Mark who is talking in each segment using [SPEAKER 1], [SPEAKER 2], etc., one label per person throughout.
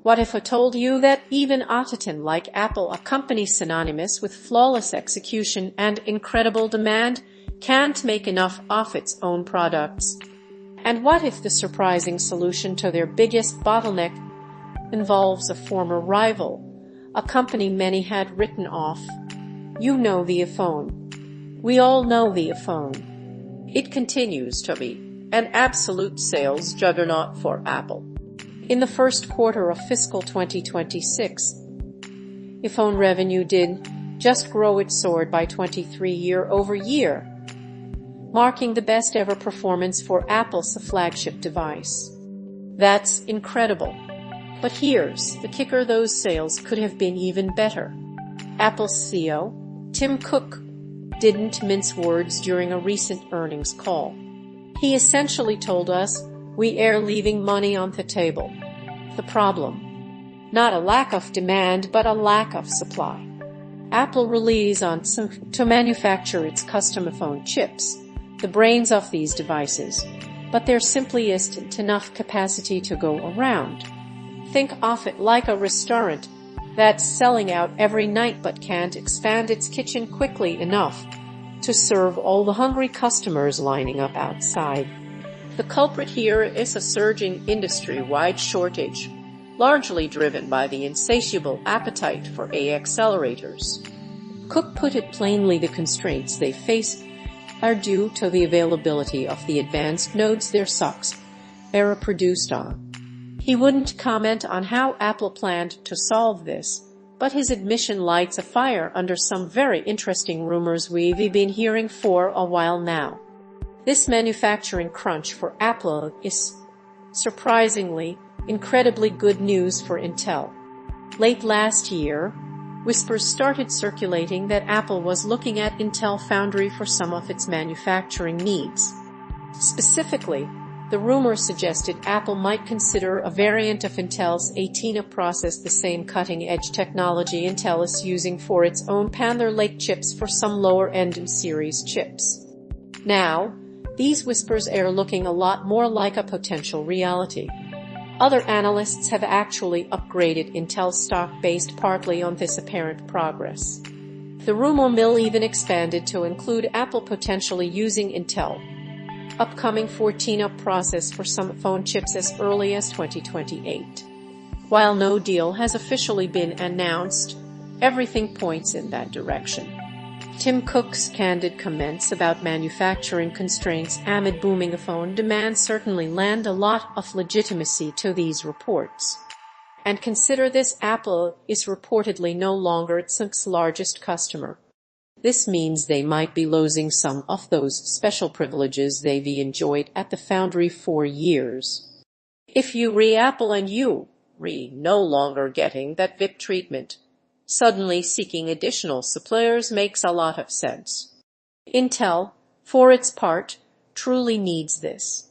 [SPEAKER 1] What if I told you that even a titan like Apple, a company synonymous with flawless execution and incredible demand, can't make enough of its own products? And what if the surprising solution to their biggest bottleneck involves a former rival, a company many had written off? You know the iPhone. We all know the iPhone. It continues to be an absolute sales juggernaut for Apple. In the first quarter of fiscal 2026, iPhone revenue did just grow. It soared by 23% year-over-year, marking the best ever performance for Apple's flagship device. That's incredible. But here's the kicker: those sales could have been even better. Apple's CEO, Tim Cook, didn't mince words during a recent earnings call. He essentially told us, "We are leaving money on the table." The problem? Not a lack of demand, but a lack of supply. Apple relies on to manufacture its custom phone chips, the brains of these devices, but there simply isn't enough capacity to go around. Think of it like a restaurant that's selling out every night but can't expand its kitchen quickly enough to serve all the hungry customers lining up outside. The culprit here is a surging industry-wide shortage, largely driven by the insatiable appetite for AI accelerators. Cook put it plainly: the constraints they face are due to the availability of the advanced nodes their SoCs are produced on. He wouldn't comment on how Apple planned to solve this, but his admission lights a fire under some very interesting rumors we've been hearing for a while now. This manufacturing crunch for Apple is, surprisingly, incredibly good news for Intel. Late last year, whispers started circulating that Apple was looking at Intel Foundry for some of its manufacturing needs. Specifically, the rumor suggested Apple might consider a variant of Intel's 18A process, the same cutting-edge technology Intel is using for its own Panther Lake chips, for some lower-end series chips. Now, these whispers are looking a lot more like a potential reality. Other analysts have actually upgraded Intel stock based partly on this apparent progress. The rumor mill even expanded to include Apple potentially using Intel upcoming 14A process for some phone chips as early as 2028. While no deal has officially been announced, everything points in that direction. Tim Cook's candid comments about manufacturing constraints amid booming phone demand certainly lend a lot of legitimacy to these reports. And consider this: Apple is reportedly no longer its largest customer. This means they might be losing some of those special privileges they've enjoyed at the foundry for years. If you Apple and you no longer getting that VIP treatment, suddenly seeking additional suppliers makes a lot of sense. Intel, for its part, truly needs this.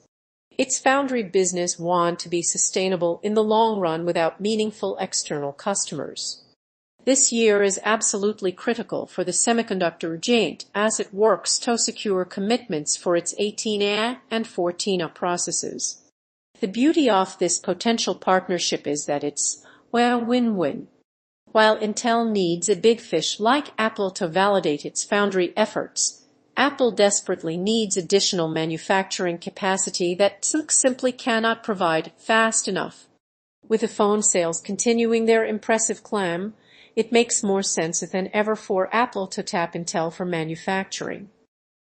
[SPEAKER 1] Its foundry business wants to be sustainable in the long run without meaningful external customers. This year is absolutely critical for the semiconductor giant as it works to secure commitments for its 18A and 14A processes. The beauty of this potential partnership is that it's a win-win. While Intel needs a big fish like Apple to validate its foundry efforts, Apple desperately needs additional manufacturing capacity that simply cannot provide fast enough. With the phone sales continuing their impressive climb, it makes more sense than ever for Apple to tap Intel for manufacturing.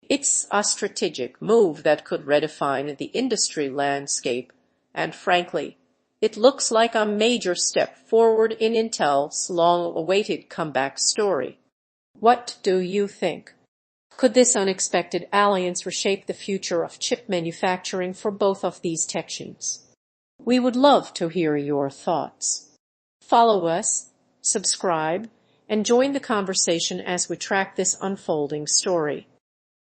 [SPEAKER 1] It's a strategic move that could redefine the industry landscape, and frankly, it looks like a major step forward in Intel's long-awaited comeback story. What do you think? Could this unexpected alliance reshape the future of chip manufacturing for both of these sections? We would love to hear your thoughts. Follow us, subscribe, and join the conversation as we track this unfolding story.